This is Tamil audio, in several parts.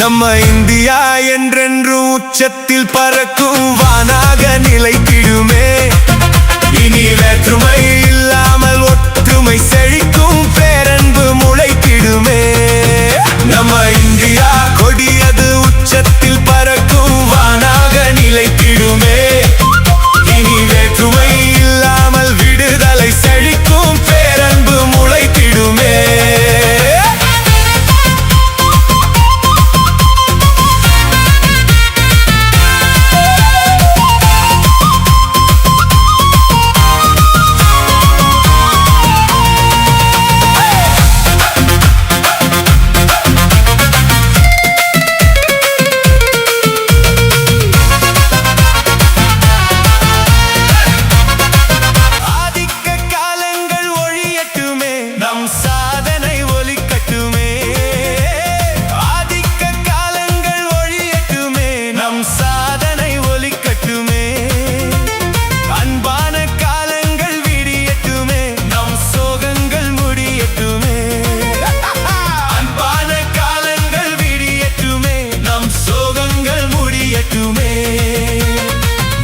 நம்ம இந்தியா என்றென்றும் உச்சத்தில் பறக்கும் வானாக நிலைத்திடுமே. இனி வேற்றுமை இல்லாமல் ஒற்றுமை செழிக்கும் பேரன்பு முளைத்திடுமே. நம்ம இந்தியா கொடியது உச்சத்தில் பறக்கும் வானாக நிலைத்திடுமே. இனி வேற்றுமை இல்லாமல் விடுதலை செழிக்கும் பேரன்பு முளைத்திடுமே.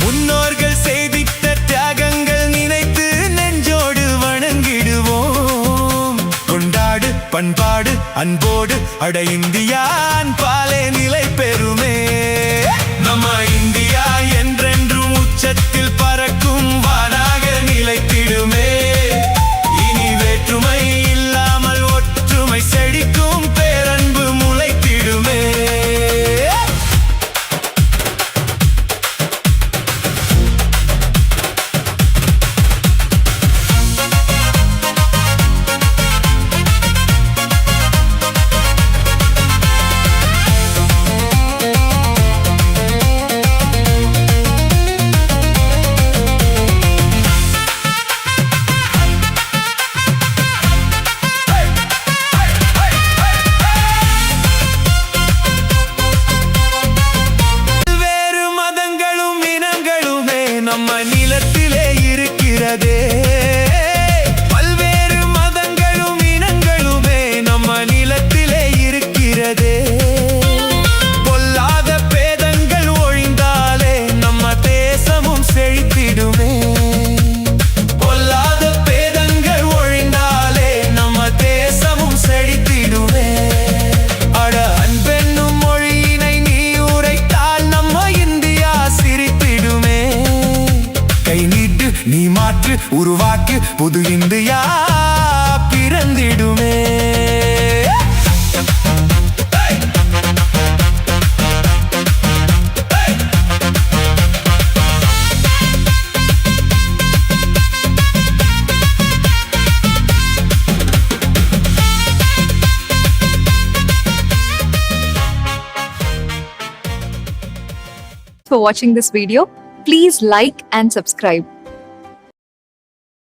முன்னோர்கள் செய்திட்ட தியாகங்கள் நினைத்து நெஞ்சோடு வணங்கிடுவோம். கொண்டாடு பண்பாடு அன்போடு அட இந்தியா அன்பாலே நிலை பெறுமே. நம்ம இந்தியா என்றென்றும் உச்சத்தில் பறக்கும் வானாக நிலைத்திடுமே. இனி வேற்றுமை இல்லாமல் ஒற்றுமை செழிக்கும் பேரன்பு முளைத்திடுமே. நம்ம நிலத்திலே இருக்கிறதே. பல்வேறு மதங்களும் இனங்களுமே நம்ம நிலத்திலே இருக்கிறதே. பொல்லாத பேதங்கள் ஒழிந்தாலே நம்ம தேசமும் செழித்திடுமே. பொல்லாத பேதங்கள் ஒழிந்தாலே நம்ம தேசமும் செழித்திடுமே. அட அன்பென்னும் மொழியினை நீ உரைத்தால் நம்ம இந்தியா சிரித்திடுமே. கை நீட்டு நீ மாற்று உருவாக்கு புது India பிறந்திடுமே. For watching this video, please like and subscribe.